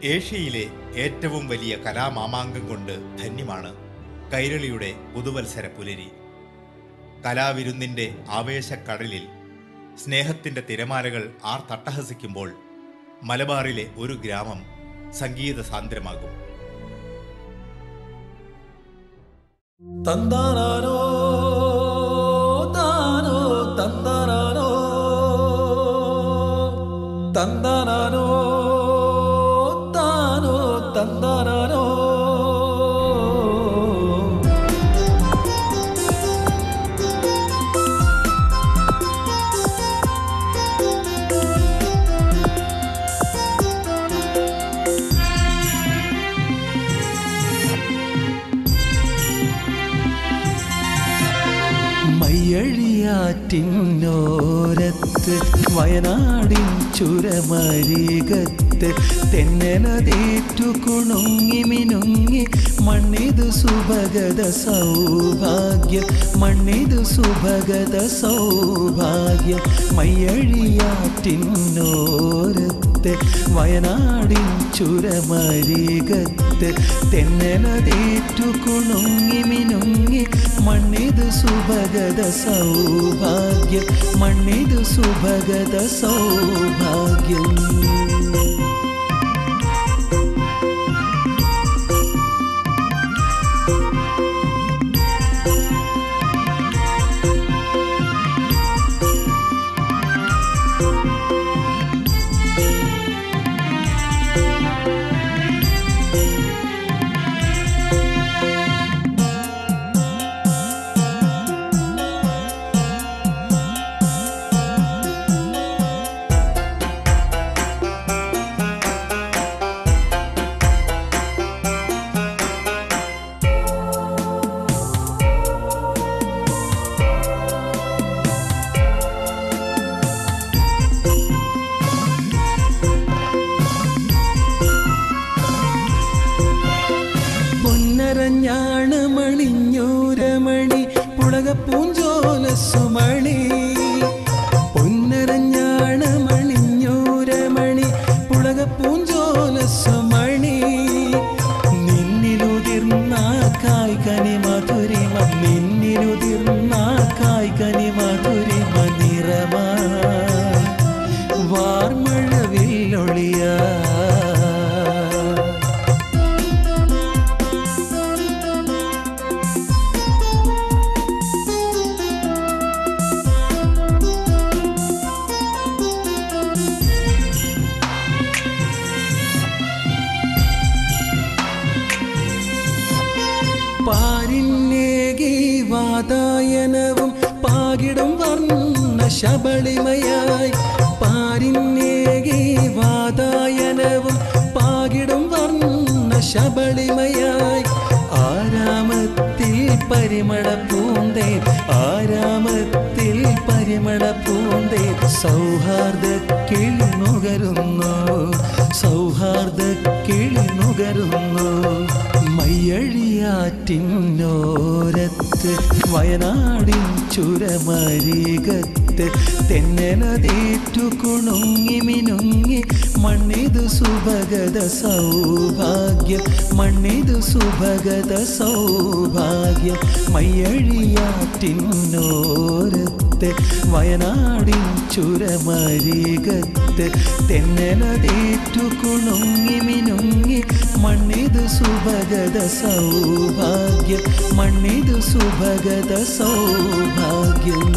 ഏഷ്യയിലെ ഏറ്റവും വലിയ കലാമാമാങ്കം കൊണ്ട് ധന്യമാണ് കൈരളിയുടെ പുതുവത്സര പുലരി. കലാവിരുന്നിന്റെ ആവേശക്കടലിൽ സ്നേഹത്തിന്റെ തിരമാലകൾ തട്ടഹസിക്കുമ്പോൾ മലബാറിലെ ഒരു ഗ്രാമം സംഗീത സാന്ദ്രമാകും. തന്താനാനോ താനോ തന്താനാനോ തന്താനാനോ താനോ തന്താനാനോ മയ്യഴിയാറ്റിന്നോരത്ത് വയനാടിൻ ചുരമരികത്ത് തെന്നനതേറ്റു കുണുങ്ങി മിനുങ്ങി മണ്ണിതു സുഭഗത സൗഭാഗ്യം, മണ്ണിതു സുഭഗത സൗഭാഗ്യം. മയ്യഴിയാറ്റിന്നോരത്ത് വയനാടിൻ ചുരമരികത്ത് തെന്നനതേറ്റു കുണുങ്ങി മിനുങ്ങി മണ്ണിതു സുഭഗത സൗഭാഗ്യം, മണ്ണിതു സുഭഗത സൗഭാഗ്യം. ാണ് മണിഞ്ഞൂരമണി പുളകപ്പൂഞ്ചോലസുമണി, പൊന്നരഞ്ഞാണ് മണിഞ്ഞൂരമണി പുളകപ്പൂഞ്ചോലസുമണി. നിന്നിലുതിർന്ന കായ്കനി മധുരിമ, നിന്നിലുതിർന്ന കായ്കനി മധുരിമ നിറമാ വാർമഴവില്ലൊളിയാ. പാരിന്നേകി വാതായനവും പാകിടും വർണ്ണ ശബളിമയായി, പാരിന്നേകി വാതായനവും പാകിടും വർണ്ണ ശബളിമയായി. ആരാമത്തിൽ പരിമള പൂന്തേ, ആരാമത്തിൽ പരിമള പൂന്തേ. സൗഹാർദ്ദ കിളി നുകരുന്നു, സൗഹാർദ്ദ കിളി നുകരുന്നു. മയ്യഴിയാറ്റിന്നോരത്ത് വയനാടിൻ ചുരമരികത്ത് തെന്നനതേറ്റു കുണുങ്ങി മിനുങ്ങി മണ്ണിതു സുഭഗത സൗഭാഗ്യം, മണ്ണിതു സുഭഗത സൗഭാഗ്യം. മയ്യഴിയാറ്റിന്നോരത്ത് വയനാടിൻ ചുരമരികത്ത് തെന്നനതേറ്റു കുണുങ്ങി മിനുങ്ങി മണ്ണിതു സുഭഗത സൗഭാഗ്യം, മണ്ണിതു സുഭഗത സൗഭാഗ്യം.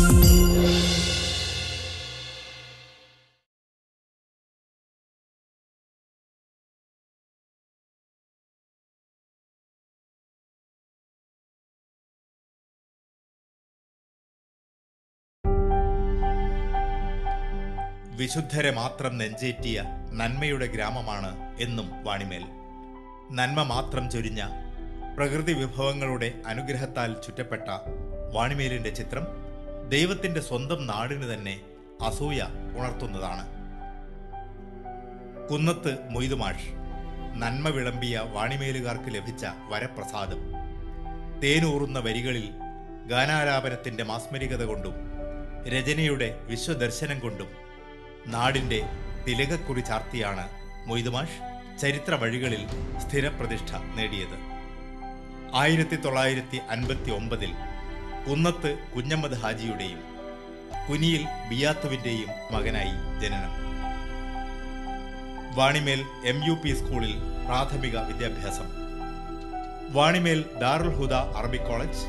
വിശുദ്ധരെ മാത്രം നെഞ്ചേറ്റിയ നന്മയുടെ ഗ്രാമമാണ് എന്നും വാണിമേൽ. നന്മ മാത്രം ചൊരിഞ്ഞ പ്രകൃതി വിഭവങ്ങളുടെ അനുഗ്രഹത്താൽ ചുറ്റപ്പെട്ട വാണിമേലിന്റെ ചിത്രം ദൈവത്തിന്റെ സ്വന്തം നാടിന് തന്നെ അസൂയ ഉണർത്തുന്നതാണ്. കുന്നത്ത് മൊയ്തുമാഷ് നന്മ വിളമ്പിയ വാണിമേലുകാർക്ക് ലഭിച്ച വരപ്രസാദം. തേനൂറുന്ന വരികളിൽ ഗാനാലാപനത്തിന്റെ മാസ്മരികത കൊണ്ടും രചനയുടെ വിശ്വദർശനം കൊണ്ടും നാടിന്റെ തിലകക്കുറി ചാർത്തിയാണ് മൊയ്തുമാഷ് ചരിത്ര വഴികളിൽ സ്ഥിരപ്രതിഷ്ഠ നേടിയത്. 1959 കുന്നത്ത് കുഞ്ഞമ്മദ് ഹാജിയുടെയും കുനിയിൽ ബിയാത്തുവിൻ്റെയും മകനായി ജനനം. വാണിമേൽ MUP സ്കൂളിൽ പ്രാഥമിക വിദ്യാഭ്യാസം. Vanimel Darul Huda Arabic college,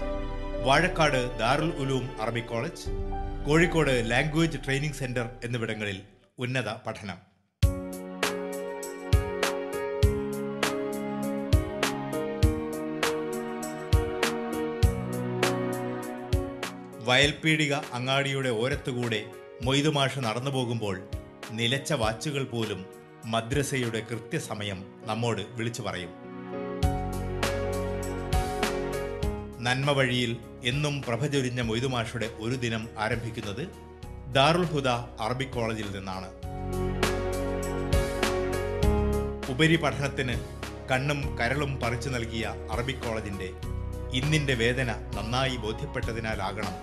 Vazhakkad Darul Uloom Arabic college, Kozhikode language training centre എന്നിവിടങ്ങളിൽ ഉന്നത പഠനം. വയൽപീടിക അങ്ങാടിയുടെ ഓരത്തുകൂടെ മൊയ്തുമാഷ് നടന്നു പോകുമ്പോൾ നിലച്ച വാച്ചുകൾ പോലും മദ്രസയുടെ കൃത്യസമയം നമ്മോട് വിളിച്ചു പറയും. നന്മ വഴിയിൽ എന്നും പ്രഭചൊരിഞ്ഞ മൊയ്തുമാഷുടെ ഒരു ദിനം ആരംഭിക്കുന്നത് ദാറുൽ ഹുദ അറബിക് കോളേജിൽ നിന്നാണ്. ഉപരിപഠനത്തിന് കണ്ണും കരളും പറിച്ചു നൽകിയ അറബിക് കോളേജിന്റെ ഇന്നിന്റെ വേദന നന്നായി ബോധ്യപ്പെട്ടതിനാലാകണം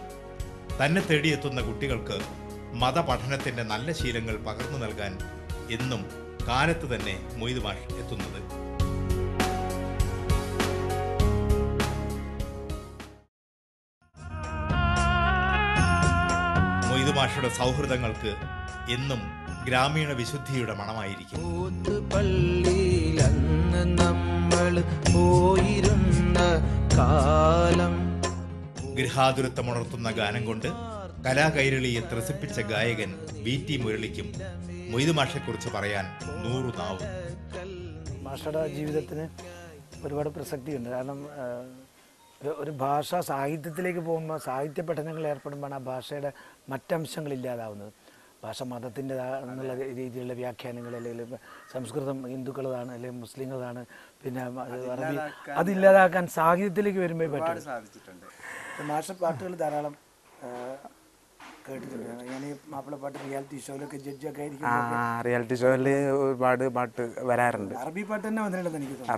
തന്നെ തേടിയെത്തുന്ന കുട്ടികൾക്ക് മതപഠനത്തിന്റെ നല്ല ശീലങ്ങൾ പകർന്നു നൽകാൻ എന്നും കാലത്ത് തന്നെ മൊയ്തുമാഷ് എത്തുന്നത്. മൊയ്തുമാഷുടെ സൗഹൃദങ്ങൾക്ക് എന്നും ഗ്രാമീണ വിശുദ്ധിയുടെ മണമായിരിക്കും. ഗൃഹാതുരത്വമുണർത്തുന്ന ഗാനം കൊണ്ട് കലാകൈരളിയെ ത്രസിപ്പിച്ച ഗായകൻ VT മുരളിക്കും മൊയ്തുമാഷെക്കുറിച്ച് പറയാൻ 100 നാവും. മാഷയുടെ ജീവിതത്തിന് ഒരുപാട് പ്രസക്തിയുണ്ട്. കാരണം ഒരു ഭാഷ സാഹിത്യത്തിലേക്ക് പോകുമ്പോൾ, സാഹിത്യ പഠനങ്ങളിൽ ഏർപ്പെടുമ്പോഴാണ് ആ ഭാഷയുടെ മറ്റംശങ്ങൾ ഇല്ലാതാവുന്നത്. ഭാഷ മതത്തിൻ്റെ എന്നുള്ള രീതിയിലുള്ള വ്യാഖ്യാനങ്ങൾ, അല്ലെങ്കിൽ സംസ്കൃതം ഹിന്ദുക്കളതാണ് അല്ലെങ്കിൽ മുസ്ലിങ്ങളാണ്, പിന്നെ അറബി, അതില്ലാതാക്കാൻ സാഹിത്യത്തിലേക്ക് വരുമ്പോൾ പറ്റും. മാഷ പാട്ടുകൾ ധാരാളം കേട്ടിട്ടുണ്ട്. ഞാൻ ഈ മാപ്പിളപ്പാട്ട് റിയാലിറ്റി ഷോയിലൊക്കെ ജഡ്ജൊക്കെ ആയിരിക്കും. റിയാലിറ്റി ഷോയിൽ ഒരുപാട് പാട്ട് വരാറുണ്ട്. അറബി പാട്ട് തന്നെ വന്നിട്ടുണ്ടെന്ന് എനിക്ക് തോന്നുന്നു.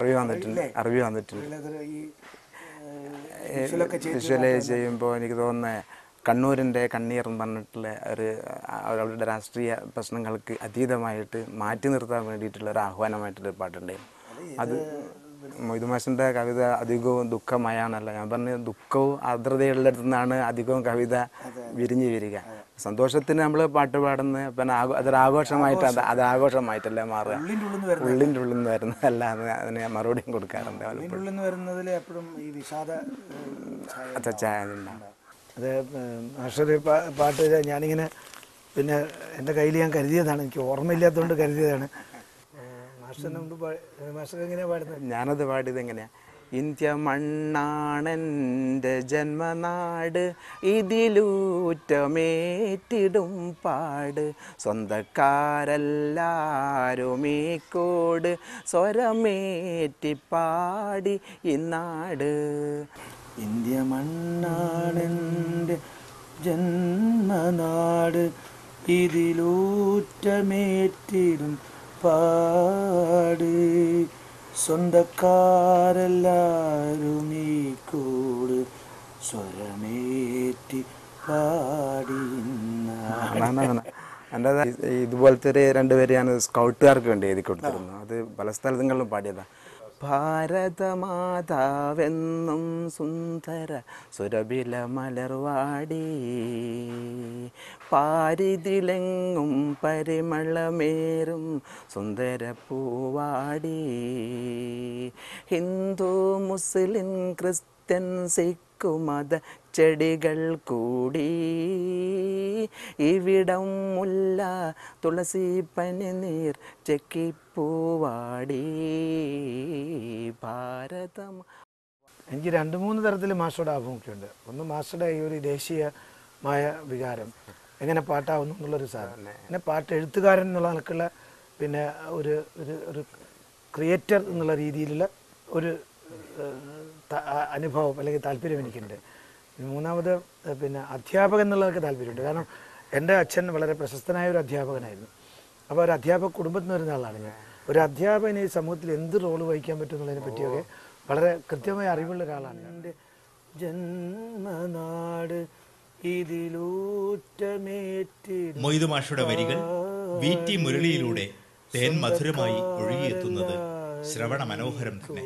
അറബി വന്നിട്ടുണ്ട്. വിഷ്വലൈസ് ചെയ്യുമ്പോൾ എനിക്ക് തോന്നുന്നത് കണ്ണൂരിൻ്റെ കണ്ണീർ എന്ന് പറഞ്ഞിട്ടുള്ള അവരുടെ രാഷ്ട്രീയ പ്രശ്നങ്ങൾക്ക് അതീതമായിട്ട് മാറ്റി നിർത്താൻ വേണ്ടിയിട്ടുള്ള ഒരു ആഹ്വാനമായിട്ടൊരു പാട്ടുണ്ടായിരുന്നു. അത് മൊയ്തുമാഷിൻ്റെ കവിത അധികവും ദുഃഖമയാണല്ല, ഞാൻ പറഞ്ഞ ദുഃഖവും ആർദ്രതയുള്ളിടത്തു നിന്നാണ് അധികവും കവിത വിരിഞ്ഞു വരിക. സന്തോഷത്തിന് നമ്മൾ പാട്ട് പാടുന്ന പിന്നെ അതൊരാഘോഷമായിട്ട് അത് ആഘോഷമായിട്ടല്ല മാറുക, ഉള്ളിൻ്റെ ഉള്ളിൽ നിന്ന് വരുന്നതല്ല. അതിന് മറുപടിയും കൊടുക്കാറുണ്ട്. അത് മാഷൊരു പാട്ട് ഞാനിങ്ങനെ പിന്നെ എൻ്റെ കയ്യിൽ ഞാൻ കരുതിയതാണ്, എനിക്ക് ഓർമ്മയില്ലാത്തതുകൊണ്ട് കരുതിയതാണ്. ഞാനത് പാടിയത് എങ്ങനെയാ? ഇന്ത്യ മണ്ണാണെൻ്റെ ജന്മനാട്, ഇതിലൂറ്റമേറ്റിടും പാട്, സ്വന്തക്കാരെല്ലാരും ഈ കോട്, സ്വരമേറ്റി പാടി ഇന്നാട്. ഇന്ത്യ മണ്ണാണെൻ്റെ ജന്മനാട്, ഇതിലൂറ്റമേറ്റിടും പാട്, സ്വന്തക്കാരെല്ലാരും ഈ കൂട്, സ്വരമേറ്റി പാടി. എൻ്റെ ഇതുപോലത്തെ ഒരു 2 പേര് ഞാൻ സ്കൗട്ടുകാർക്ക് വേണ്ടി എഴുതി കൊടുത്തിരുന്നു. അത് പല സ്ഥലങ്ങളിലും പാടിയതാണ്. ഭാരതമാതാവെന്നും സുന്ദര സുരഭില മലർവാടി, പാരിതിലെങ്ങും പരിമളമേറും സുന്ദര പൂവാടി, ഹിന്ദു മുസ്ലിം ക്രിസ്ത്യൻ സിഖ് മത ചെടികൾ കൂടി, ഇവിടം മുല്ല തുളസി പനിനീർ ചെക്കിപ്പൂവാടി ഭാരതം. എനിക്ക് 2-3 തരത്തിൽ മാഷയുടെ ആഭിമുഖ്യമുണ്ട്. ഒന്ന് മാഷയുടെ ഈ ഒരു ദേശീയമായ വികാരം എങ്ങനെ പാട്ടാവുന്നു എന്നുള്ളൊരു സാധനം, പിന്നെ പാട്ട് എഴുത്തുകാരൻ എന്നുള്ള കണക്കുള്ള, പിന്നെ ഒരു ഒരു ക്രിയേറ്റർ എന്നുള്ള രീതിയിലുള്ള ഒരു അനുഭവം അല്ലെങ്കിൽ താല്പര്യം എനിക്കുണ്ട്. മൂന്നാമത് പിന്നെ അധ്യാപകൻ എന്നുള്ളതൊക്കെ താല്പര്യമുണ്ട്. കാരണം എൻ്റെ അച്ഛൻ വളരെ പ്രശസ്തനായ ഒരു അധ്യാപകനായിരുന്നു. അപ്പോൾ ഒരു അധ്യാപക കുടുംബത്തിൽ നിന്ന് വരുന്ന ആളാണ് ഞാൻ. ഒരു അധ്യാപകന് ഈ സമൂഹത്തിൽ എന്ത് റോള് വഹിക്കാൻ പറ്റും എന്നുള്ളതിനെ പറ്റിയൊക്കെ വളരെ കൃത്യമായ അറിവുള്ള ഒരാളാണ്. എൻ്റെ ജന്മനാട് ഇതിലൂറ്റമേറ്റി. മൊയ്തുമാഷുടെ വരികൾ VT മുരളിയിലൂടെ തേൻ മധുരമായി ഒഴുകിയെത്തുന്നത് ശ്രവണ മനോഹരം തന്നെ.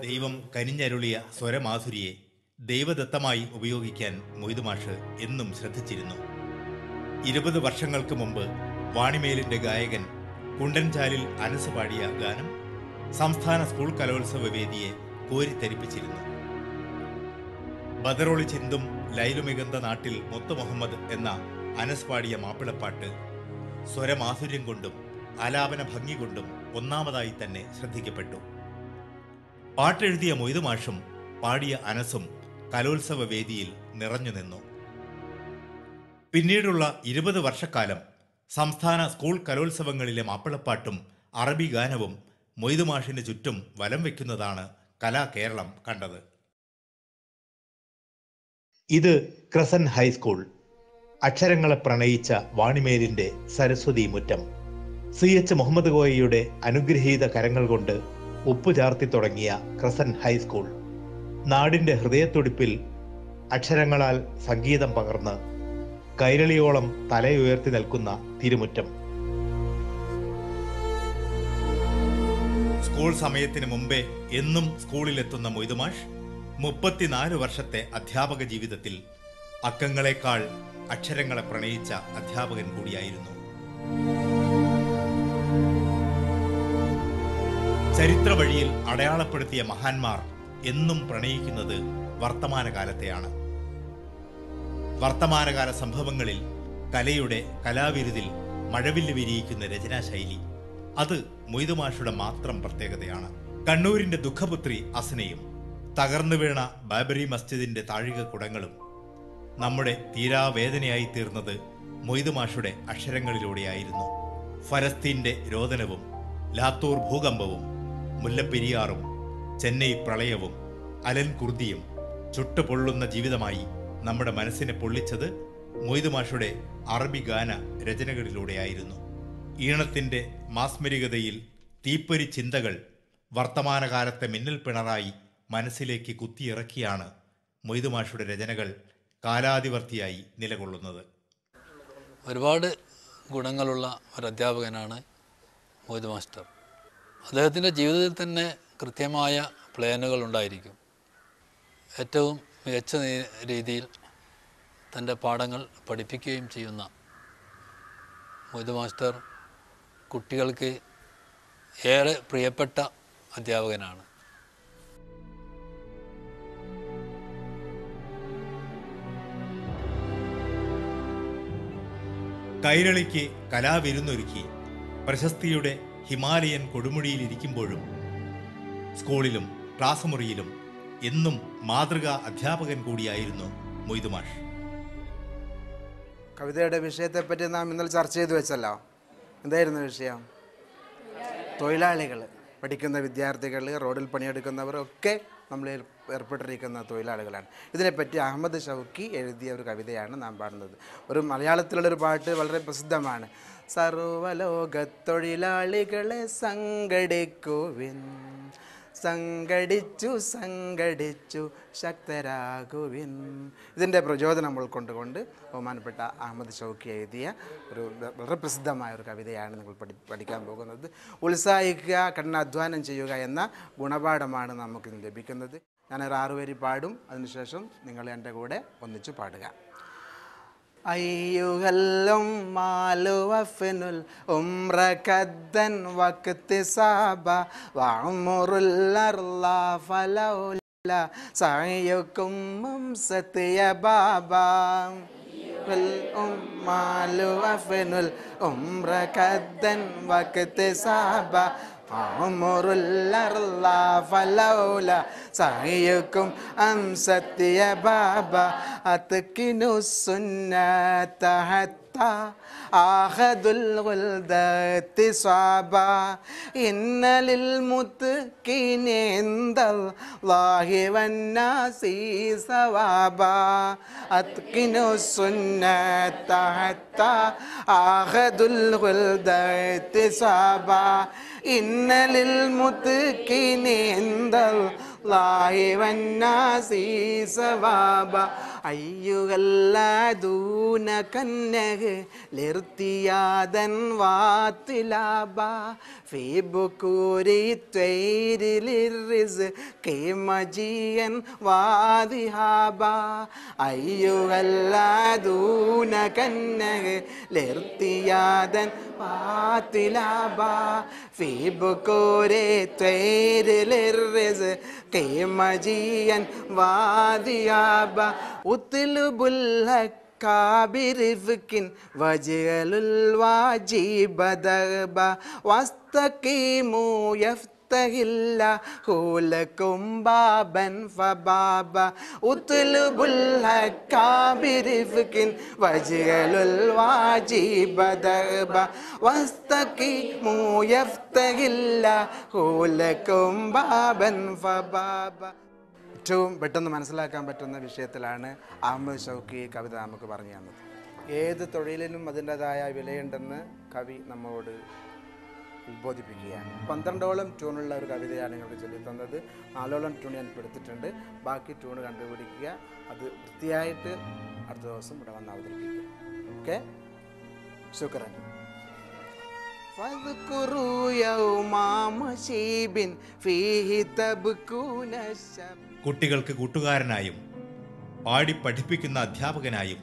ദൈവം കനിഞ്ഞരുളിയ സ്വരമാധുരിയെ ദൈവദത്തമായി ഉപയോഗിക്കാൻ മൊയ്തു മാഷ് എന്നും ശ്രദ്ധിച്ചിരുന്നു. 20 വർഷങ്ങൾക്ക് മുമ്പ് വാണിമേലിന്റെ ഗായകൻ കുണ്ടൻചാലിൽ അനസ് പാടിയ ഗാനം സംസ്ഥാന സ്കൂൾ കലോത്സവ വേദിയെ കോരിത്തരിപ്പിച്ചിരുന്നു. ബദറൊളി ചിന്തും ലൈലുമികந்த നാട്ടിൽ മുത്തു മുഹമ്മദ് എന്ന അനസ് പാടിയ മാപ്പിളപ്പാട്ട് സ്വരമാധുര്യം കൊണ്ടും ആലാപന ഭംഗി കൊണ്ടും ഒന്നാമതായി തന്നെ ശ്രദ്ധിക്കപ്പെട്ടു. പാട്ടെഴുതിയ മൊയ്തു മാഷും പാടിയ അനസും കലോത്സവ വേദിയിൽ നിറഞ്ഞു നിന്നു. പിന്നീടുള്ള 20 വർഷക്കാലം സംസ്ഥാന സ്കൂൾ കലോത്സവങ്ങളിലെ മാപ്പിളപ്പാട്ടും അറബി ഗാനവും മൊയ്തു മാഷിന് ചുറ്റും വലം വയ്ക്കുന്നതാണ് കലാകേരളം കണ്ടത്. ഇത് ക്രസൻ ഹൈസ്കൂൾ. അക്ഷരങ്ങളെ പ്രണയിച്ച വാണിമേലിന്റെ സരസ്വതി മുറ്റം. CH മുഹമ്മദ് കോയയുടെ അനുഗ്രഹീത കരങ്ങൾ കൊണ്ട് ഉപ്പുചാർത്തി തുടങ്ങിയ ക്രസൻ ഹൈസ്കൂൾ നാടിന്റെ ഹൃദയത്തുടിപ്പിൽ അക്ഷരങ്ങളാൽ സംഗീതം പകർന്ന് കൈരളിയോളം തലയുയർത്തി നിൽക്കുന്ന തിരുമുറ്റം. സ്കൂൾ സമയത്തിന് മുമ്പേ എന്നും സ്കൂളിലെത്തുന്ന മൊയ്തു മാഷ് 34 വർഷത്തെ അധ്യാപക ജീവിതത്തിൽ അക്കങ്ങളെക്കാൾ അക്ഷരങ്ങളെ പ്രണയിച്ച അധ്യാപകൻ കൂടിയായിരുന്നു. ചരിത്ര വഴിയിൽ അടയാളപ്പെടുത്തിയ മഹാന്മാർ എന്നും പ്രണയിക്കുന്നത് വർത്തമാനകാലത്തെയാണ്. വർത്തമാനകാല സംഭവങ്ങളിൽ കലയുടെ കലാവിരുതിൽ മഴവില്ല് വിരിയിക്കുന്ന രചനാശൈലി അത് മൊയ്തു മാഷുടെ മാത്രം പ്രത്യേകതയാണ്. കണ്ണൂരിന്റെ ദുഃഖപുത്രി അസ്നയും തകർന്നു വീണ ബാബരി മസ്ജിദിന്റെ താഴിക കുടങ്ങളും നമ്മുടെ തീരാവേദനയായി തീർന്നത് മൊയ്തു മാഷുടെ അക്ഷരങ്ങളിലൂടെയായിരുന്നു. ഫലസ്തീന്റെ രോദനവും ലാത്തൂർ ഭൂകമ്പവും മുല്ലപ്പെരിയാറും ചെന്നൈ പ്രളയവും അലൻ കുർദിയും ചുട്ടുപൊള്ളുന്ന ജീവിതമായി നമ്മുടെ മനസ്സിനെ പൊള്ളിച്ചത് മൊയ്തു മാഷുടെ അറബി ഗാന രചനകളിലൂടെയായിരുന്നു. ഈണത്തിന്റെ മാസ്മരികതയിൽ തീപ്പൊരി ചിന്തകൾ വർത്തമാനകാലത്തെ മിന്നൽ പിണറായി മനസ്സിലേക്ക് കുത്തിയിറക്കിയാണ് മൊയ്തു മാഷുടെ രചനകൾ കാലാതിവർത്തിയായി നിലകൊള്ളുന്നത്. ഒരുപാട് ഗുണങ്ങളുള്ള ഒരു അധ്യാപകനാണ് മൊയ്തു മാസ്റ്റർ. അദ്ദേഹത്തിൻ്റെ ജീവിതത്തിൽ തന്നെ കൃത്യമായ പ്ലാനുകൾ ഉണ്ടായിരിക്കും. ഏറ്റവും മികച്ച രീതിയിൽ തൻ്റെ പാഠങ്ങൾ പഠിപ്പിക്കുകയും ചെയ്യുന്ന മൊയ്തു മാസ്റ്റർ കുട്ടികൾക്ക് ഏറെ പ്രിയപ്പെട്ട അധ്യാപകനാണ്. കൈരളിക്ക് കലാവിരുന്നൊരുക്കി പ്രശസ്തിയുടെ ഹിമാലയൻ കൊടുമുടിയിലിരിക്കുമ്പോഴും സ്കൂളിലും ക്ലാസ് മുറിയിലും എന്നും മാതൃകാ അധ്യാപകൻ കൂടിയായിരുന്നു മൊയ്തു മാഷ്. കവിതയുടെ വിഷയത്തെപ്പറ്റി നാം ഇന്നലെ ചർച്ച ചെയ്തു വെച്ചല്ലോ. എന്തായിരുന്നു വിഷയം? തൊഴിലാളികൾ, പഠിക്കുന്ന വിദ്യാർത്ഥികൾ, റോഡിൽ പണിയെടുക്കുന്നവർ ഒക്കെ നമ്മൾ ഏർപ്പെട്ടിരിക്കുന്ന തൊഴിലാളികളാണ്. ഇതിനെപ്പറ്റി അഹമ്മദ് ഷൗക്കി എഴുതിയ ഒരു കവിതയാണ് നാം പാടുന്നത്. ഒരു മലയാളത്തിലുള്ളൊരു പാട്ട് വളരെ പ്രസിദ്ധമാണ്. സർവലോകത്തൊഴിലാളികളെ സംഘടിക്കുവിൻ, സംഘടിച്ചു സംഘടിച്ചു ശക്തരാകുവിൻ. ഇതിൻ്റെ പ്രചോദനം ഉൾക്കൊണ്ടുകൊണ്ട് ബഹുമാനപ്പെട്ട അഹമ്മദ് ഷൗക്കി എഴുതിയ ഒരു വളരെ പ്രസിദ്ധമായ ഒരു കവിതയാണ് നിങ്ങൾ പഠിക്കാൻ പോകുന്നത്. ഉത്സാഹിക്കുക, കഠിനാധ്വാനം ചെയ്യുക എന്ന ഗുണപാഠമാണ് നമുക്കിന്ന് ലഭിക്കുന്നത്. ഞാനൊരു 6 വരി പാടും, അതിനുശേഷം നിങ്ങൾ എൻ്റെ കൂടെ ഒന്നിച്ചു പാടുക. അയ്യുഹല്ലും മാലുവഫിനുൽ ഉംറ കദ്ദൻ വഖ്തി സാബ വഅമുറുൽ അർള ഫലൗല സഅയുകും മുംസതിയ ബാബ മാലുവഫിനുൽ ഉംറ കദ്ദൻ വഖ്തി സാബ വഅമുറുൽ അർള ഫലൗല സഅയുകും അംസതിയ ബാബ അത്കിനു സുന്നത ഹത്താ ആഖദുൽ ഗുൽദതി സാബാ ഇന്നലിൽ മുത്ഖിനി ഇൻദല്ലാഹി വന്നാസി സവാബാ അത്കിനു സുന്നത ഹത്താ ആഖദുൽ ഗുൽദതി സാബാ ഇന്നലിൽ മുത്ഖിനി ഇൻദല്ലാഹി വന്നാസി സവാബാ അയ്യുകല്ലദൂന കന്നഹ് ലിർത്തിയാദൻ വാത്തിലാബ ഫീ ബുകൂരി ത്വൈരി ലിർറിസ്ഖി മജിയൻ വാദിഹാബ അയ്യുകല്ലദൂന കന്നഹ് ലിർത്തിയാദൻ വാത്തിലാബ ഫീ ബുകൂരി ത്വൈരി ലിർറിസ്ഖി മജിയൻ വാദിഹാബ ഉത്ലുബുൽ برفق وجل الواجب دربا واستقيموا يفتح الله لكم بابا فبابا اطلبوا الحق برفق وجل الواجب دربا واستقيموا يفتح الله لكم بابا فبابا. ഏറ്റവും പെട്ടെന്ന് മനസ്സിലാക്കാൻ പറ്റുന്ന വിഷയത്തിലാണ് അഹമ്മദ് ഷൗക്കി കവിത നമുക്ക് പറഞ്ഞു തന്നത്. ഏത് തൊഴിലിനും അതിൻ്റെതായ വിലയുണ്ടെന്ന് കവി നമ്മോട് ഉത്ബോധിപ്പിക്കുകയാണ്. 12ഓളം ട്യൂണുള്ള ഒരു കവിതയാണ് നിങ്ങൾക്ക് ചൊല്ലി തന്നത്. 4ഓളം ട്യൂൺ ഞാൻ എടുത്തിട്ടുണ്ട്. ബാക്കി ട്യൂൺ കണ്ടുപിടിക്കുക, അത് വൃത്തിയായിട്ട് അടുത്ത ദിവസം ഇവിടെ വന്ന് അവതരിപ്പിക്കുക. ഓക്കെ, ശുക്രൻ. കുട്ടികൾക്ക് കൂട്ടുകാരനായും പാടി പഠിപ്പിക്കുന്ന അധ്യാപകനായും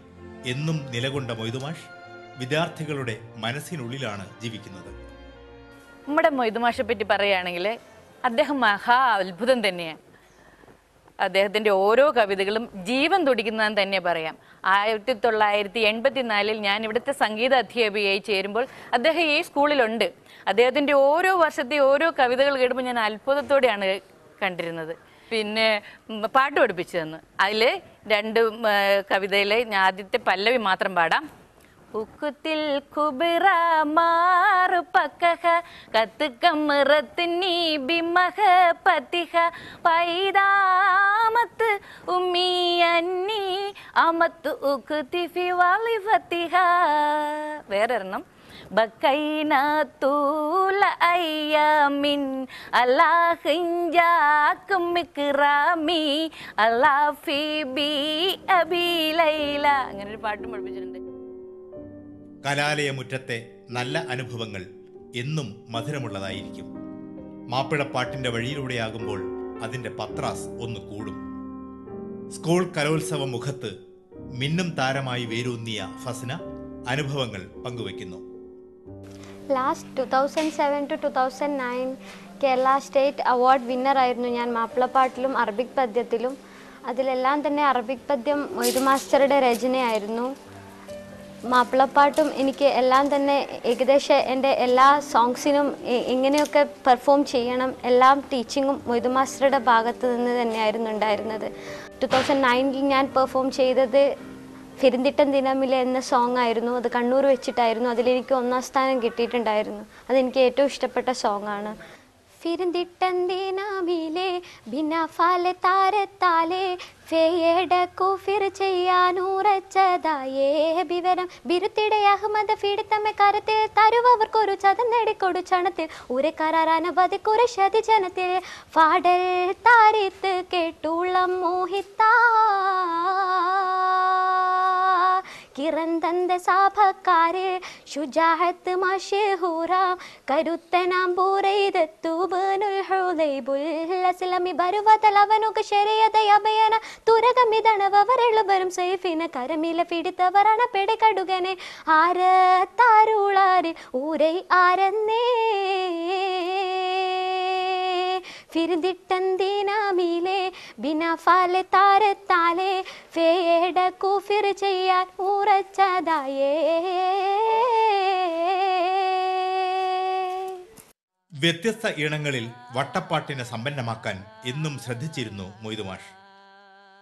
എന്നും നിലകൊണ്ട മൊയ്തുമാഷ് വിദ്യാർത്ഥികളുടെ മനസ്സിനുള്ളിലാണ് ജീവിക്കുന്നത്. നമ്മുടെ മൊയ്തുമാഷെ പറ്റി പറയുകയാണെങ്കിൽ അദ്ദേഹം മഹാ അത്ഭുതം തന്നെയാണ്. അദ്ദേഹത്തിൻ്റെ ഓരോ കവിതകളും ജീവൻ തുടിക്കുന്നതെന്ന് തന്നെ പറയാം. 1984 ഞാൻ ഇവിടുത്തെ സംഗീത അധ്യാപികയായി ചേരുമ്പോൾ അദ്ദേഹം ഈ സ്കൂളിലുണ്ട്. അദ്ദേഹത്തിൻ്റെ ഓരോ വർഷത്തെ ഓരോ കവിതകൾ കേൾക്കുമ്പോൾ ഞാൻ അത്ഭുതത്തോടെയാണ് കണ്ടിരുന്നത്. പിന്നെ പാട്ട് പഠിപ്പിച്ചു തന്നു. അതിൽ 2 കവിതയിലെ ഞാൻ ആദ്യത്തെ പല്ലവി മാത്രം പാടാം. ഉക്കുത്തിൽ കുബിറ മാറു പക്കഹ കത്തുക്കമ്മിറത്തിനി ബിമഹ പതിഹ പൈതാമത്ത് ഉമ്മി അന്നി അമത്ത് ഉക്കുതിഫി വാളി ഫത്തിഹ. വേറൊരെണ്ണം ബക്കൈന തൂല അയ്യാമിൻ അല്ലാഹിഞ്ചാക്കും മിക്റാമി അല്ലാഫി ബി അബി ലൈല. അങ്ങനെ ഒരു പാട്ടും പഠിപ്പിച്ചിട്ടുണ്ട്. കലാലയമുറ്റത്തെ നല്ല അനുഭവങ്ങൾ എന്നും മധുരമുള്ളതായിരിക്കും. മാപ്പിളപ്പാട്ടിൻ്റെ വഴിയിലൂടെയാകുമ്പോൾ അതിൻ്റെ പത്രാസ് ഒന്ന് കൂടും. സ്കൂൾ കലോത്സവ മുഖത്ത് മിന്നും താരമായി വേരൂന്നിയ ഫസ്ന അനുഭവങ്ങൾ പങ്കുവയ്ക്കുന്നു. Last 2007 to 2009 Kerala state award winner ആയിരുന്നു ഞാൻ മാപ്പിളപ്പാട്ടിലും അറബിക് പദ്യത്തിലും. അതിലെല്ലാം തന്നെ അറബിക് പദ്യം മൊയ്തു മാസ്റ്ററുടെ രചനയായിരുന്നു. മാപ്പിളപ്പാട്ടും എനിക്ക് എല്ലാം തന്നെ ഏകദേശം എൻ്റെ എല്ലാ സോങ്സിനും എങ്ങനെയൊക്കെ പെർഫോം ചെയ്യണം എല്ലാം ടീച്ചിങ്ങും മൊയ്തു മാസ്റ്ററുടെ ഭാഗത്ത് നിന്ന് തന്നെയായിരുന്നു ഉണ്ടായിരുന്നത്. 2009 ഞാൻ പെർഫോം ചെയ്തത് ഫിരിന്തിട്ടൻ ദിനമിലെ എന്ന സോങ് ആയിരുന്നു. അത് കണ്ണൂർ വെച്ചിട്ടായിരുന്നു. അതിലെനിക്ക് 1ാം സ്ഥാനം കിട്ടിയിട്ടുണ്ടായിരുന്നു. അതെനിക്ക് ഏറ്റവും ഇഷ്ടപ്പെട്ട സോങ്ങാണ്. ഫിരിന്തിട്ടൻ ദിനമിലെ ബിനഫാലെ താരത്താലെ ഫേയടക്കു ഫിർ ചെയ്യാനുറച്ചതായേ വിവരം ബിരുത്തിടെ അഹമ്മദ് ഫിടുത്തമ്മ കരത്തിൽ തരുവവർക്കൊരു ചതം നേടിക്കൊടു ചണത്തിൽ ഉരെ കരാനവധി കുറശതി ജനത്തിൽ ഫാടൽ താരിത്ത് കേട്ടുള്ളം മോഹിത്ത കിറന്തന്ത സാഭക്കാരെ ശുജാഹത്ത് മഷഹൂറാം കരുത്തനാം ബൂറൈദത്തുബനുൽ ഹുദൈബുൽ അസ്ലമി ബരുവതലവനുക ശരിയത അഭയന തുരകമിതണവരെളുവരും സൈഫിന കരമില പിടിത്തവരണ പെടകടുകനെ ആര താരുളാരെ ഊരൈ ആരന്നേ ഫിരിന്തിട്ടൻ ദിനമിലെ ബിനഫാലെ താരത്താലെ ഫേയടക്കു ഫിർ ചെയ്യാൻ ഉറച്ചതായേ. വ്യത്യസ്ത ഈണങ്ങളിൽ വട്ടപ്പാട്ടിനെ സമ്പന്നമാക്കാൻ എന്നും ശ്രദ്ധിച്ചിരുന്നു മൊയ്തുമാഷ്.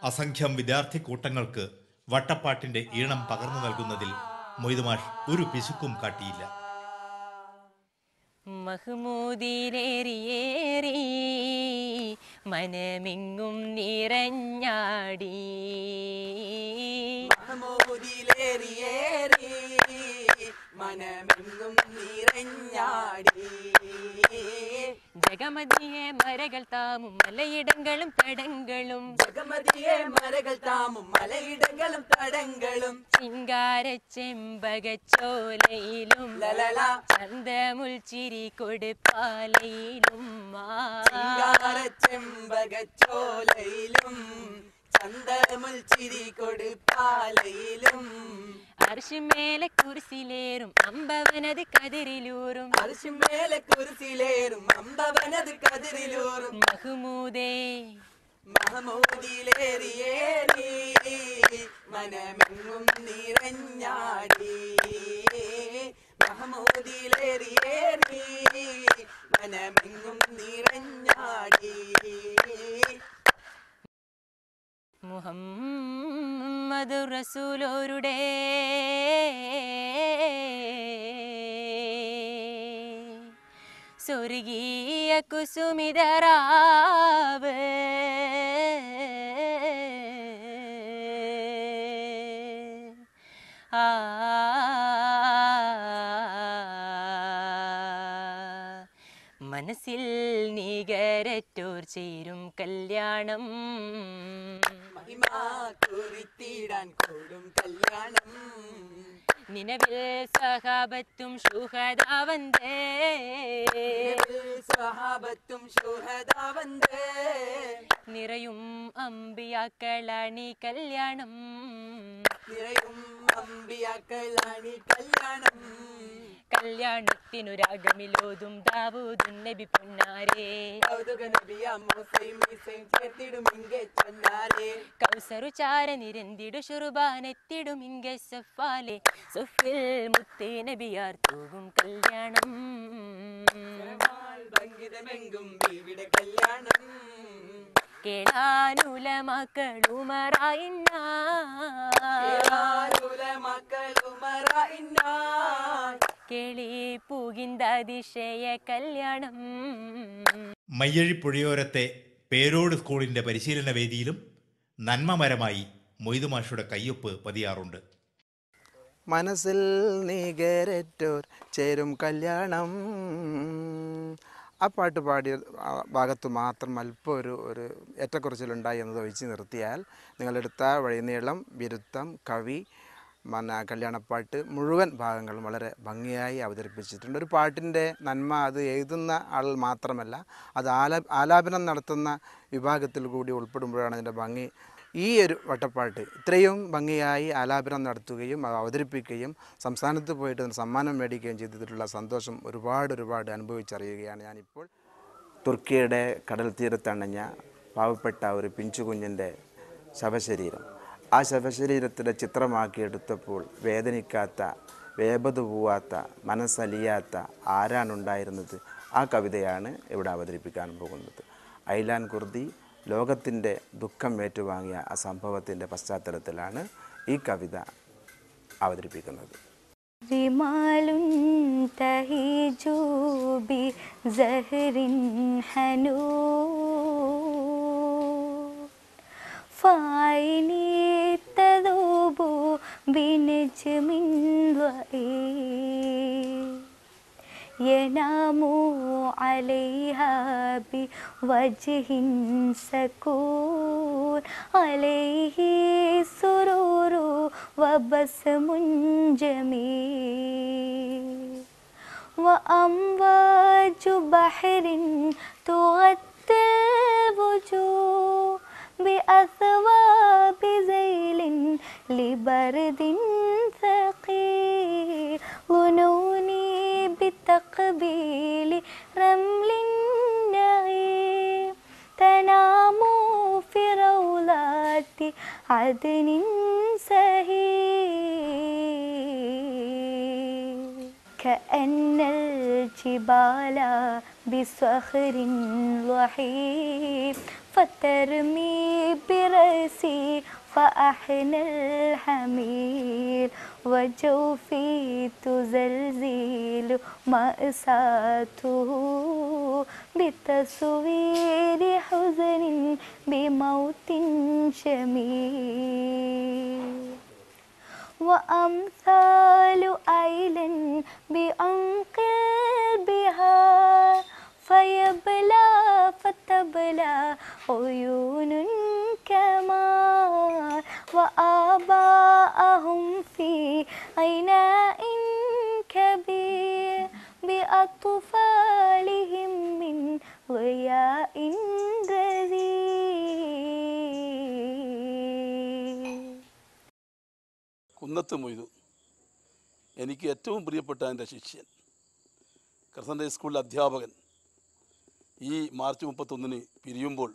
അസംഖ്യം വിദ്യാർത്ഥി കൂട്ടങ്ങൾക്ക് വട്ടപ്പാട്ടിന്റെ ഈണം പകർന്നു നൽകുന്നതിൽ മൊയ്തുമാഷ് ഒരു പിശുക്കും കാട്ടിയില്ല. മഹ്മൂദിലേറിയേറി മനമെങ്ങും നിറഞ്ഞാടി മഹ്മൂദിലേറിയേറി മനമെങ്ങും നിറഞ്ഞാടി ജഗമതിയെ മരകൾ താമും മലയിടങ്ങളും തടങ്ങളും ജഗമതിയെ മരകൾ താമും മലയിടങ്ങളും തടങ്ങളും ചിങ്കാര ചെമ്പകച്ചോലയിലും ചന്തമുൽ ചിരി കൊടുപ്പാലയിലും ചിങ്കാര ചെമ്പകച്ചോലയിലും ചന്തമുൽ ചിരി കൊടുപ്പാലയിലും അർശുമേലെ കുരിശിലേറും അമ്പവനത് കതിരിലൂറും അർശുമേലെ കുരിശിലേറും അമ്പവനത് കതിരിലൂറും മഹ്മൂദേ മഹമൂദിലേറിയേറി മനമെങ്ങും നിറഞ്ഞാടി മഹമൂദിലേറിയേറി മനമെങ്ങും നിറഞ്ഞാടി മുഹമ്മദ് റസൂലോരുടെ സ്വർഗീയ കുസുമിതരാവ് മനസ്സിൽ നികരറ്റോർ ചേരും കല്യാണം കുറിത്തിടാൻ കൂടും കല്യാണം നിലവിൽ സഹാബത്തും ശുഹദാവന്തേ സഹാബത്തും ശുഹദാവന്തേ നിറയും അമ്പിയാക്കളാണി കല്യാണം നിറയും അമ്പിയാക്കളാണി കല്യാണം കല്യാണത്തിനു രാഗമിലോതും ദാവൂദുൻ നബി പൊന്നാരേ കൗതുക നബിയാം മൂസയും ഈസയും ചേർത്തിടും ഇങ്ങെ ചൊന്നാരേ കൗസറു ചാര നിരന്തിടു ശുർബാനെത്തിടും ഇങ്ങെ സഫാലെ സുഫിൽ മുത്തേ നബിയാർ തൂകും കല്യാണം ഭംഗിതമെങ്കും ബീവിയുടെ കല്യാണം കേളാനുലമക്കളുമറായിന്ന കേളി പൂകിന്താതിശയ കല്യാണം മയ്യഴിപ്പുഴയോരത്തെ പേരോട് സ്കൂളിൻ്റെ പരിശീലന വേദിയിലും നന്മമരമായി മൊയ്തുമാഷുടെ കയ്യൊപ്പ് പതിയാറുണ്ട്. മനസ്സിൽ നികരറ്റോർ ചേരും കല്യാണം. ആ പാട്ട് പാടിയ ഭാഗത്ത് മാത്രം അല്പം ഒരു ഏറ്റക്കുറച്ചിലുണ്ടായി എന്നത് ഒഴിച്ച് നിർത്തിയാൽ നിങ്ങളെടുത്ത വഴിനീളം, വിരുത്തം, കവി, കല്യാണപ്പാട്ട് മുഴുവൻ ഭാഗങ്ങളും വളരെ ഭംഗിയായി അവതരിപ്പിച്ചിട്ടുണ്ട്. ഒരു പാട്ടിൻ്റെ നന്മ അത് എഴുതുന്ന ആൾ മാത്രമല്ല, അത് ആലാപനം നടത്തുന്ന വിഭാഗത്തിൽ കൂടി ഉൾപ്പെടുമ്പോഴാണ് അതിൻ്റെ ഭംഗി. ഈ ഒരു വട്ടപ്പാട്ട് ഇത്രയും ഭംഗിയായി ആലാപനം നടത്തുകയും അവതരിപ്പിക്കുകയും സംസ്ഥാനത്ത് പോയിട്ട് സമ്മാനം മേടിക്കുകയും ചെയ്തിട്ടുള്ള സന്തോഷം ഒരുപാട് അനുഭവിച്ചറിയുകയാണ് ഞാനിപ്പോൾ. തുർക്കിയുടെ കടൽ തീരത്തണഞ്ഞ പാവപ്പെട്ട ഒരു പിഞ്ചുകുഞ്ഞിൻ്റെ ശവശരീരം, ആ ശവശരീരത്തിൻ്റെ ചിത്രമാക്കിയെടുത്തപ്പോൾ വേദനിക്കാത്ത, വേപത് പോവാത്ത, മനസ്സലിയാത്ത ആരാണുണ്ടായിരുന്നത്? ആ കവിതയാണ് ഇവിടെ അവതരിപ്പിക്കാൻ പോകുന്നത്. ഐലാൻ കുർദി ലോകത്തിൻ്റെ ദുഃഖം ഏറ്റുവാങ്ങിയ ആ സംഭവത്തിൻ്റെ പശ്ചാത്തലത്തിലാണ് ഈ കവിത അവതരിപ്പിക്കുന്നത്. റിമാലുൻ തഹിജു ബി സഹറിൻ ഹനൂ ഫൈനി തദൂബു ബിനജ്മിൻ വഈ ينامو عليها بوجه سكون عليه سرور وبسم جميل وأمواج بحر تغطي الوجوه بأثواب ذيل لبرد ثقيل ظنوني بتقبيل رمل نعيم تنام في روضات عدن سهيل كأن الجبال بصخر ضحيم فترمي برأسي فأحن الحميل وجوفي تزلزل مأساته بتصوير حزن بموت شميل وأمثال أيل بعمق البحار فيبلى تبلى عيون كما وآباءهم في عناء كبير بأطفالهم من ضياء رذيذ. കുന്നത്ത് മൊയ്തു എനിക്ക് ഏറ്റവും പ്രിയപ്പെട്ട എൻ്റെ ശിഷ്യൻ, ക്രസൻ്റ് ഹൈസ്കൂളിലെ അധ്യാപകൻ. ഈ മാർച്ച് 31 പിരിയുമ്പോൾ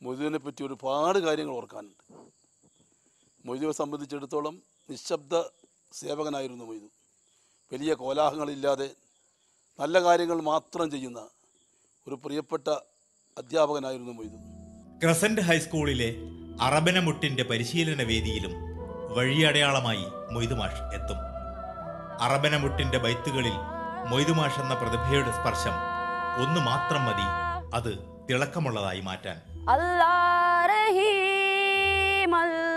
മൊയ്തുവിനെ പറ്റി ഒരുപാട് കാര്യങ്ങൾ ഓർക്കാനുണ്ട്. മൊയ്തുവിനെ സംബന്ധിച്ചിടത്തോളം നിശബ്ദ സേവകനായിരുന്നു മൊയ്തു. വലിയ കോലാഹലങ്ങളില്ലാതെ നല്ല കാര്യങ്ങൾ മാത്രം ചെയ്യുന്ന ഒരു പ്രിയപ്പെട്ട അധ്യാപകനായിരുന്നു മൊയ്തു. ക്രസന്റ് ഹൈസ്കൂളിലെ അറബനമുട്ടിന്റെ പരിശീലന വേദിയിലും വഴിയടയാളമായി മൊയ്തുമാഷ് എത്തും. അറബനമുട്ടിന്റെ ബൈത്തുകളിൽ മൊയ്തുമാഷ് എന്ന പ്രതിഭയുടെ സ്പർശം ഒന്ന് മാത്രം മതി അത് തിളക്കമുള്ളതായി മാറ്റാൻ. അല്ലാഹ് റഹീം അല്ലാഹ്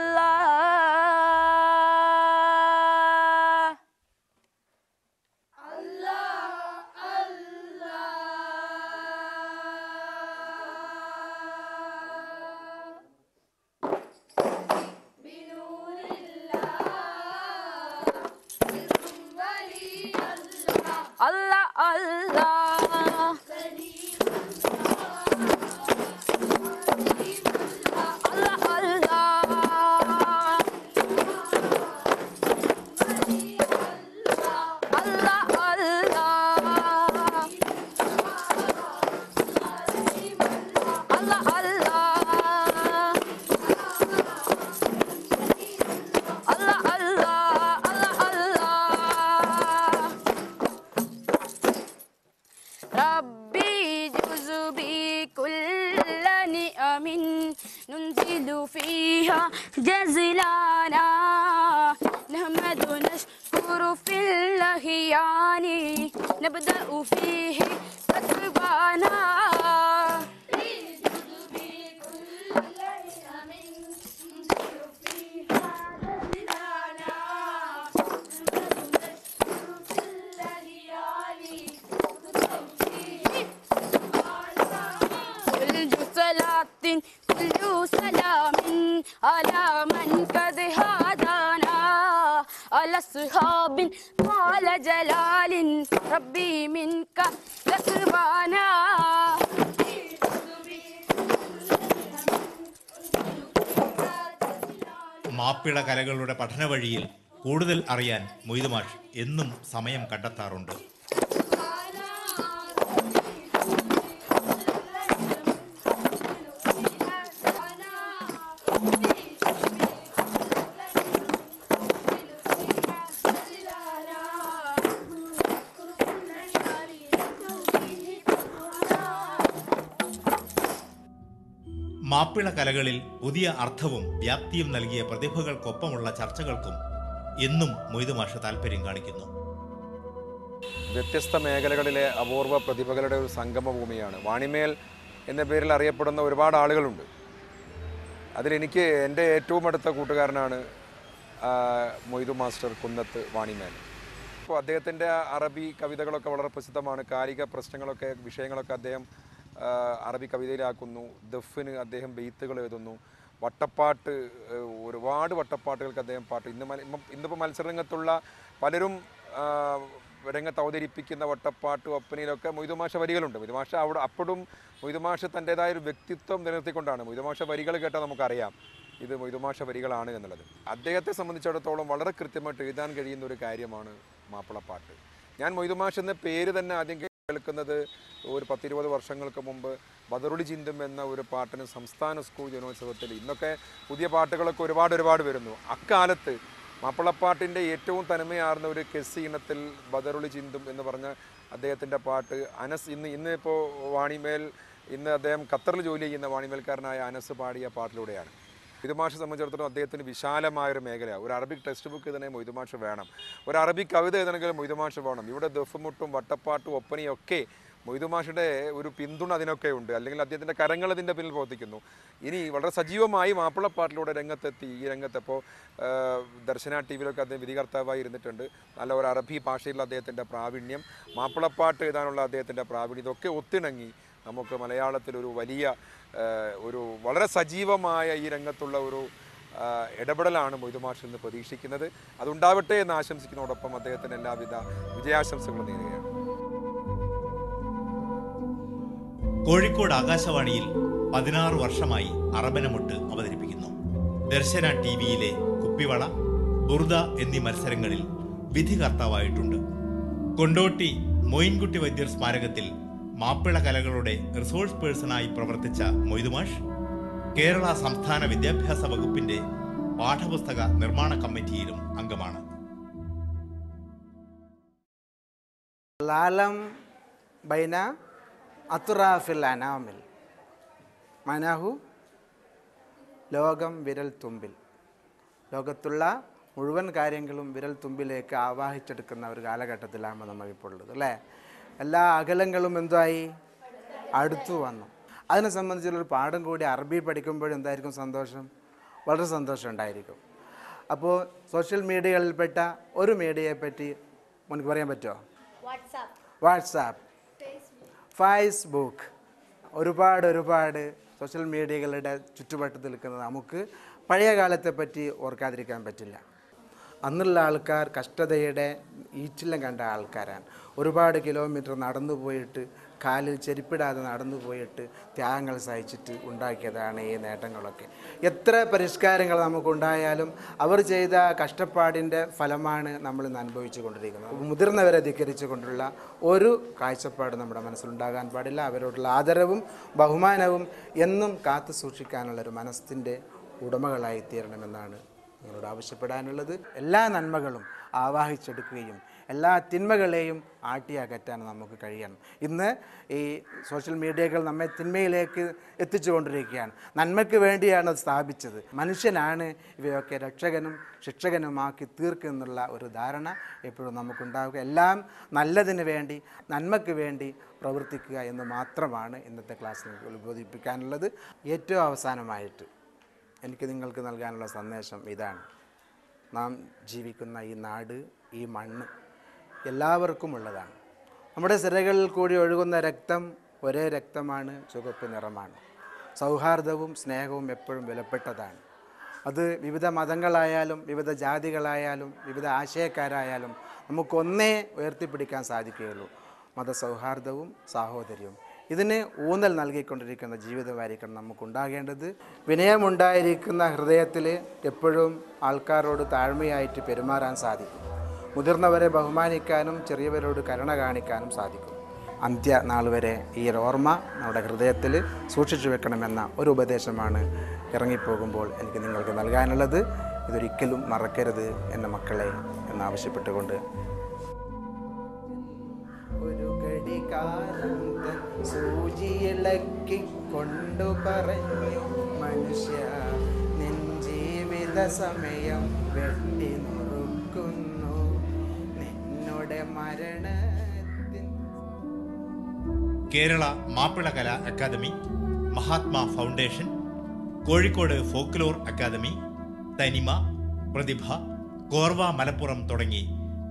ننزل فيها جزلانا نحمد نشكر في اللهيان نبدأ فيه تكبانا كل سلام على من قد هدانا على الصحاب قال جلال ربي منك تسبانا. മാപ്പിള കലകളുടെ പഠന വഴിയിൽ കൂടുതൽ അറിയാൻ മൊയ്തുമാഷ് എന്നും സമയം കണ്ടെത്താറുണ്ട്. മാപ്പിള കലകളിൽ പുതിയ അർത്ഥവും വ്യാപ്തിയും നൽകിയ പ്രതിഭകൾക്കൊപ്പമുള്ള ചർച്ചകൾക്കും എന്നും മൊയ്തുമാഷ് താല്പര്യം കാണിക്കുന്നു. വ്യത്യസ്ത മേഖലകളിലെ അപൂർവ പ്രതിഭകളുടെ ഒരു സംഗമഭൂമിയാണ്. വാണിമേൽ എന്ന പേരിൽ അറിയപ്പെടുന്ന ഒരുപാട് ആളുകളുണ്ട്. അതിലെനിക്ക് എൻ്റെ ഏറ്റവും അടുത്ത കൂട്ടുകാരനാണ് മൊയ്തു മാസ്റ്റർ കുന്നത്ത് വാണിമേൽ. അപ്പോൾ അദ്ദേഹത്തിൻ്റെ അറബി കവിതകളൊക്കെ വളരെ പ്രസിദ്ധമാണ്. കാലിക പ്രശ്നങ്ങളൊക്കെ വിഷയങ്ങളൊക്കെ അദ്ദേഹം അറബി കവിതയിലാക്കുന്നു. ദഫിന് അദ്ദേഹം ബെയ്ത്തുകൾ എഴുതുന്നു. വട്ടപ്പാട്ട്, ഒരുപാട് വട്ടപ്പാട്ടുകൾക്ക് അദ്ദേഹം പാട്ട്. ഇന്നിപ്പോൾ മത്സരരംഗത്തുള്ള പലരും രംഗത്ത് അവതരിപ്പിക്കുന്ന വട്ടപ്പാട്ട് ഒപ്പനയിലൊക്കെ മൊയ്തുമാഷ വരികളുണ്ട്. മൊയ്തുമാഷ അപ്പോഴും മൊയ്തുമാഷ തൻ്റേതായൊരു വ്യക്തിത്വം നിലനിർത്തിക്കൊണ്ടാണ്. മൊയ്തുമാഷ വരികൾ കേട്ടാൽ നമുക്കറിയാം ഇത് മൊയ്തുമാഷ വരികളാണ് എന്നുള്ളത്. അദ്ദേഹത്തെ സംബന്ധിച്ചിടത്തോളം വളരെ കൃത്യമായിട്ട് എഴുതാൻ കഴിയുന്ന ഒരു കാര്യമാണ് മാപ്പിളപ്പാട്ട്. ഞാൻ മൊയ്തുമാഷ് എന്ന പേര് തന്നെ ആദ്യം കേൾക്കുന്നത് ഒരു 10-20 വർഷങ്ങൾക്ക് മുമ്പ് ബദറുളി ചിന്തും എന്ന ഒരു പാട്ടിന് സംസ്ഥാന സ്കൂൾ ജനോത്സവത്തിൽ. ഇന്നൊക്കെ പുതിയ പാട്ടുകളൊക്കെ ഒരുപാട് വരുന്നു. അക്കാലത്ത് മാപ്പിളപ്പാട്ടിൻ്റെ ഏറ്റവും തനിമയാർന്ന ഒരു കെസ് ഇനത്തിൽ ബദറുളി ചിന്തും എന്ന് പറഞ്ഞ അദ്ദേഹത്തിൻ്റെ പാട്ട് അനസ് ഇന്നിപ്പോൾ വാണിമേൽ അദ്ദേഹം ഖത്തറിൽ ജോലി ചെയ്യുന്ന വാണിമേൽക്കാരനായ അനസ് പാടിയ പാട്ടിലൂടെയാണ്. മൊയ്തുമാഷെ സംബന്ധിച്ചിടത്തോളം അദ്ദേഹത്തിന് വിശാലമായൊരു മേഖലയാണ്. ഒരു അറബിക് ടെക്സ്റ്റ് ബുക്ക് എഴുതണേ മൊയ്തുമാഷ് വേണം. ഒരു അറബിക് കവിത എഴുതണമെങ്കിൽ മൊയ്തുമാഷ് വേണം. ഇവിടെ ദഫ്മുട്ടും വട്ടപ്പാട്ടും ഒപ്പനയൊക്കെ മൊയ്തുമാഷിയുടെ ഒരു പിന്തുണ അതിനൊക്കെ ഉണ്ട്. അല്ലെങ്കിൽ അദ്ദേഹത്തിൻ്റെ കരങ്ങൾ അതിൻ്റെ പിന്നിൽ പ്രവർത്തിക്കുന്നു. ഇനി വളരെ സജീവമായി മാപ്പിളപ്പാട്ടിലൂടെ രംഗത്തെത്തി. ഈ രംഗത്തപ്പോൾ ദർശന ടി വിയിലൊക്കെ അദ്ദേഹം വിധികർത്താവായി ഇരുന്നിട്ടുണ്ട്. നല്ല ഒരു അറബി ഭാഷയിലുള്ള അദ്ദേഹത്തിൻ്റെ പ്രാവീണ്യം, മാപ്പിളപ്പാട്ട് എഴുതാനുള്ള അദ്ദേഹത്തിൻ്റെ പ്രാവീണ്യം, ഇതൊക്കെ ഒത്തിണങ്ങി നമുക്ക് മലയാളത്തിൽ ഒരു വലിയ ഒരു വളരെ സജീവമായ ഈ രംഗത്തുള്ള ഒരു ഇടപെടലാണ് മൊയ്തു മാഷിൽ നിന്ന് പ്രതീക്ഷിക്കുന്നത്. അതുണ്ടാവട്ടെ എന്ന് ആശംസിക്കുന്നതോടൊപ്പം അദ്ദേഹത്തിന് എല്ലാവിധ വിജയാശംസകളും നേരുകയാണ്. കോഴിക്കോട് ആകാശവാണിയിൽ 16 വർഷമായി അറബനമുട്ട് അവതരിപ്പിക്കുന്നു. ദർശന ടിവിയിലെ കുപ്പിവള, ബുർദ എന്നീ മത്സരങ്ങളിൽ വിധികർത്താവായിട്ടുണ്ട്. കൊണ്ടോട്ടി മൊയിൻകുട്ടി വൈദ്യർ സ്മാരകത്തിൽ മാപ്പിള കലകളുടെ റിസോഴ്സ് പേഴ്സണായി പ്രവർത്തിച്ച മൊയ്തു മാഷ് കേരള സംസ്ഥാന വിദ്യാഭ്യാസ വകുപ്പിന്റെ പാഠപുസ്തക നിർമ്മാണ കമ്മിറ്റിയിലും അംഗമാണ്. ലാലം ബൈന അത്തുറാഫിൽ അനാമിൽ മനാഹു ലോകം വിരൽ തുമ്പിൽ. ലോകത്തുള്ള മുഴുവൻ കാര്യങ്ങളും വിരൽ തുമ്പിലേക്ക് ആവാഹിച്ചെടുക്കുന്ന ഒരു കാലഘട്ടത്തിലാണ് നമ്മളിപ്പോൾ ഉള്ളത് അല്ലേ. എല്ലാ അകലങ്ങളും എന്തായി അടുത്തു വന്നു. അതിനെ സംബന്ധിച്ചുള്ളൊരു പാഠം കൂടി അറബി പഠിക്കുമ്പോഴും എന്തായിരിക്കും സന്തോഷം, വളരെ സന്തോഷം ഉണ്ടായിരിക്കും. അപ്പോൾ സോഷ്യൽ മീഡിയകളിൽപ്പെട്ട ഒരു മീഡിയയെ പറ്റി നമുക്ക് പറയാൻ പറ്റുമോ? വാട്സാപ്പ്, ഫേസ്ബുക്ക്, ഒരുപാട് സോഷ്യൽ മീഡിയകളുടെ ചുറ്റുവട്ടത്തിൽ നിൽക്കുന്നത് നമുക്ക് പഴയ കാലത്തെ പറ്റി ഓർക്കാതിരിക്കാൻ പറ്റില്ല. അന്നുള്ള ആൾക്കാർ കഷ്ടതയുടെ ഈറ്റില്ലം കണ്ട ആൾക്കാരാണ്. ഒരുപാട് കിലോമീറ്റർ നടന്നു പോയിട്ട്, കാലിൽ ചെരുപ്പിടാതെ നടന്നു പോയിട്ട് ത്യാഗങ്ങൾ സഹിച്ചിട്ട് ഉണ്ടാക്കിയതാണ് ഈ നേട്ടങ്ങളൊക്കെ. എത്ര പരിഷ്കാരങ്ങൾ നമുക്കുണ്ടായാലും അവർ ചെയ്ത കഷ്ടപ്പാടിൻ്റെ ഫലമാണ് നമ്മൾ ഇന്ന് അനുഭവിച്ചു കൊണ്ടിരിക്കുന്നത്. മുതിർന്നവരെ ധിക്കരിച്ചു കൊണ്ടുള്ള ഒരു കാഴ്ചപ്പാട് നമ്മുടെ മനസ്സിലുണ്ടാകാൻ പാടില്ല. അവരോടുള്ള ആദരവും ബഹുമാനവും എന്നും കാത്തു സൂക്ഷിക്കാനുള്ളൊരു മനസ്സിൻ്റെ ഉടമകളായി തീരണമെന്നാണ് നിങ്ങളോട് ആവശ്യപ്പെടാനുള്ളത്. എല്ലാ നന്മകളും ആവാഹിച്ചെടുക്കുകയും എല്ലാ തിന്മകളെയും ആട്ടിയകറ്റാൻ നമുക്ക് കഴിയണം. ഇന്ന് ഈ സോഷ്യൽ മീഡിയകൾ നമ്മെ തിന്മയിലേക്ക് എത്തിച്ചുകൊണ്ടിരിക്കുകയാണ്. നന്മയ്ക്ക് വേണ്ടിയാണ് സ്ഥാപിച്ചത്. മനുഷ്യനാണ് ഇവയൊക്കെ രക്ഷകനും ശിക്ഷകനുമാക്കി തീർക്കുന്നുള്ള ഒരു ധാരണ എപ്പോഴും നമുക്കുണ്ടാവുക. എല്ലാം നല്ലതിന് വേണ്ടി, നന്മയ്ക്ക് വേണ്ടി പ്രവർത്തിക്കുക എന്ന് മാത്രമാണ് ഇന്നത്തെ ക്ലാസ്സിൽ ഉത്ബോധിപ്പിക്കാനുള്ളത്. ഏറ്റവും അവസാനമായിട്ട് എനിക്ക് നിങ്ങൾക്ക് നൽകാനുള്ള സന്ദേശം ഇതാണ്. നാം ജീവിക്കുന്ന ഈ നാട്, ഈ മണ്ണ് എല്ലാവർക്കും ഉള്ളതാണ്. നമ്മുടെ സിരകളിൽ കൂടി ഒഴുകുന്ന രക്തം ഒരേ രക്തമാണ്, ചുവപ്പ് നിറമാണ്. സൗഹാർദ്ദവും സ്നേഹവും എപ്പോഴും വിലപ്പെട്ടതാണ്. അത് വിവിധ മതങ്ങളായാലും വിവിധ ജാതികളായാലും വിവിധ ആശയക്കാരായാലും നമുക്കൊന്നേ ഉയർത്തിപ്പിടിക്കാൻ സാധിക്കുകയുള്ളൂ: മതസൗഹാർദ്ദവും സാഹോദര്യവും. ഇതിന് ഊന്നൽ നൽകിക്കൊണ്ടിരിക്കുന്ന ജീവിതമായിരിക്കണം നമുക്കുണ്ടാകേണ്ടത്. വിനയമുണ്ടായിരിക്കുന്ന ഹൃദയത്തിൽ എപ്പോഴും ആൾക്കാരോട് താഴ്മയായിട്ട് പെരുമാറാൻ സാധിക്കും. മുതിർന്നവരെ ബഹുമാനിക്കാനും ചെറിയവരോട് കരുണ കാണിക്കാനും സാധിക്കും. അന്ത്യനാൾ വരെ ഈ ഓർമ്മ നമ്മുടെ ഹൃദയത്തിൽ സൂക്ഷിച്ചു വെക്കണമെന്ന ഒരു ഉപദേശമാണ് ഇറങ്ങിപ്പോകുമ്പോൾ എനിക്ക് നിങ്ങൾക്ക് നൽകാനുള്ളത്. ഇതൊരിക്കലും മറക്കരുത് എൻ്റെ മക്കളെ എന്നാവശ്യപ്പെട്ടുകൊണ്ട് ഒരു ഘടികാരം സൂചിയിളക്കി കൊണ്ടു പറഞ്ഞു മനുഷ്യ നിൻ ജീവിത സമയം വെട്ടി നുറുക്കുന്നു നിന്നുടെ മരണത്തിൻ. Kerala Mappila Kala academy, Mahatma foundation, Kozhikode folklore academy, Thanima, Prathibha, Korwa Malappuram തുടങ്ങി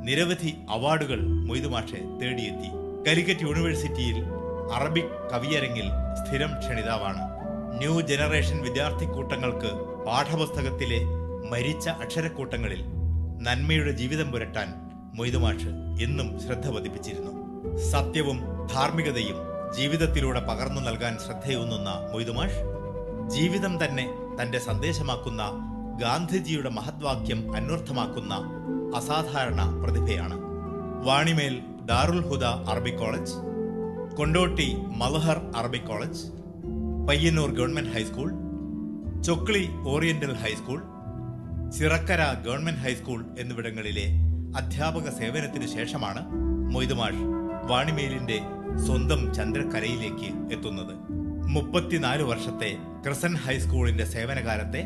നിരവധി അവാർഡുകൾ മൊയ്തു മാഷെ തേടിയെത്തി. കാലിക്കറ്റ് യൂണിവേഴ്സിറ്റിയിൽ അറബിക് കവിയരങ്ങിൽ സ്ഥിരം ക്ഷണിതാവാണ്. ന്യൂ ജനറേഷൻ വിദ്യാർത്ഥി കൂട്ടങ്ങൾക്ക് പാഠപുസ്തകത്തിലെ മരിച്ച അക്ഷരക്കൂട്ടങ്ങളിൽ നന്മയുടെ ജീവിതം പുരട്ടാൻ മൊയ്തു മാഷ് എന്നും ശ്രദ്ധ പതിപ്പിച്ചിരുന്നു. സത്യവും ധാർമ്മികതയും ജീവിതത്തിലൂടെ പകർന്നു നൽകാൻ ശ്രദ്ധയൂന്നുന്ന മൊയ്തു മാഷ് ജീവിതം തന്നെ തന്റെ സന്ദേശമാക്കുന്ന ഗാന്ധിജിയുടെ മഹത്വാക്യം അന്വർത്ഥമാക്കുന്ന അസാധാരണ പ്രതിഭയാണ്. Vanimel Darul Huda Arabic college, Kondotty Malhar Arabic college, Payyanur government high school, Chokli oriental high school, Chirakkara government high school എന്നിവിടങ്ങളിലെ അധ്യാപക സേവനത്തിനു ശേഷമാണ് മൊയ്തു മാഷ് വാണിമേലിന്റെ സ്വന്തം ചന്ദ്രക്കരയിലേക്ക് എത്തുന്നത്. 34 വർഷത്തെ ക്രിസന്റ് ഹൈസ്കൂളിന്റെ സേവനകാലത്തെ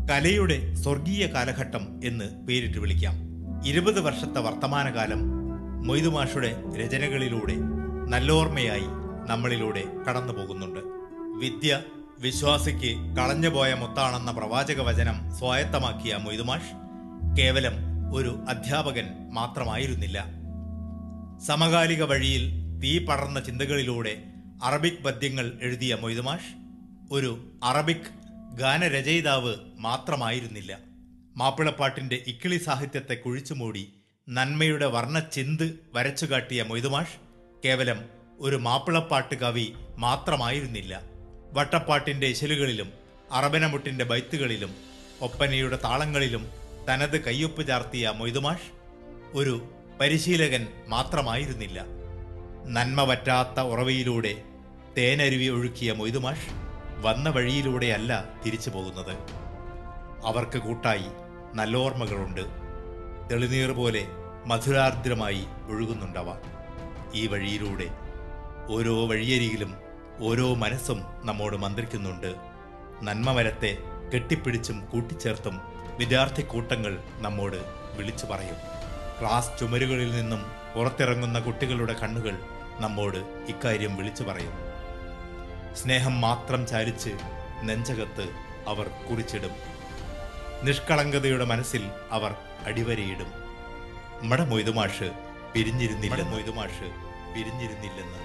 കലയുടെ സ്വർഗീയ കാലഘട്ടം എന്ന് പേരിട്ട് വിളിക്കാം. 20 വർഷത്തെ വർത്തമാനകാലം മൊയ്തു മാഷുടെ രചനകളിലൂടെ നല്ലോർമ്മയായി നമ്മളിലൂടെ കടന്നു പോകുന്നുണ്ട്. വിദ്യ വിശ്വാസിക്ക് കളഞ്ഞുപോയ മുത്താണെന്ന പ്രവാചക വചനം സ്വായത്തമാക്കിയ മൊയ്തു മാഷ് കേവലം ഒരു അധ്യാപകൻ മാത്രമായിരുന്നില്ല. സമകാലിക വഴിയിൽ തീ പടർന്ന ചിന്തകളിലൂടെ അറബിക് പദ്യങ്ങൾ എഴുതിയ മൊയ്തുമാഷ് ഒരു അറബിക് ഗാനരചയിതാവ് മാത്രമായിരുന്നില്ല. മാപ്പിളപ്പാട്ടിൻ്റെ ഇക്കിളി സാഹിത്യത്തെ കുഴിച്ചുമൂടി നന്മയുടെ വർണ്ണച്ചിന്ത് വരച്ചുകാട്ടിയ മൊയ്തുമാഷ് കേവലം ഒരു മാപ്പിളപ്പാട്ട് കവി മാത്രമായിരുന്നില്ല. വട്ടപ്പാട്ടിൻ്റെ ഇശലുകളിലും അറബനമുട്ടിൻ്റെ ബൈത്തുകളിലും ഒപ്പനയുടെ താളങ്ങളിലും തനത് കയ്യൊപ്പ് ചാർത്തിയ മൊയ്തുമാഷ് ഒരു പരിശീലകൻ മാത്രമായിരുന്നില്ല. നന്മ വറ്റാത്ത ഉറവയിലൂടെ തേനരുവി ഒഴുക്കിയ മൊയ്തുമാഷ് വന്ന വഴിയിലൂടെയല്ല തിരിച്ചു പോകുന്നത്. അവർക്ക് കൂട്ടായി നല്ലോർമ്മകളുണ്ട്. തെളിനീർ പോലെ മധുരാർദ്രമായി ഒഴുകുന്നുണ്ടവ. ഈ വഴിയിലൂടെ ഓരോ വഴിയരികിലും ഓരോ മനസ്സും നമ്മോട് മന്ത്രിക്കുന്നുണ്ട്. നന്മമരത്തെ കെട്ടിപ്പിടിച്ചും കൂട്ടിച്ചേർത്തും വിദ്യാർത്ഥി കൂട്ടങ്ങൾ നമ്മോട് വിളിച്ചു പറയും. ക്ലാസ് ചുമരുകളിൽ നിന്നും പുറത്തിറങ്ങുന്ന കുട്ടികളുടെ കണ്ണുകൾ നമ്മോട് ഇക്കാര്യം വിളിച്ചു പറയും. സ്നേഹം മാത്രം ചാലിച്ച് നെഞ്ചകത്ത് അവർ കുറിച്ചിടും. നിഷ്കളങ്കതയുടെ മനസ്സിൽ അവർ അടിവരയിടും. നമ്മുടെ മൊയ്തുമാഷ് പിരിഞ്ഞിരുന്നില്ലെന്ന്. മൊയ്തുമാഷ് പിരിഞ്ഞിരുന്നില്ലെന്ന്.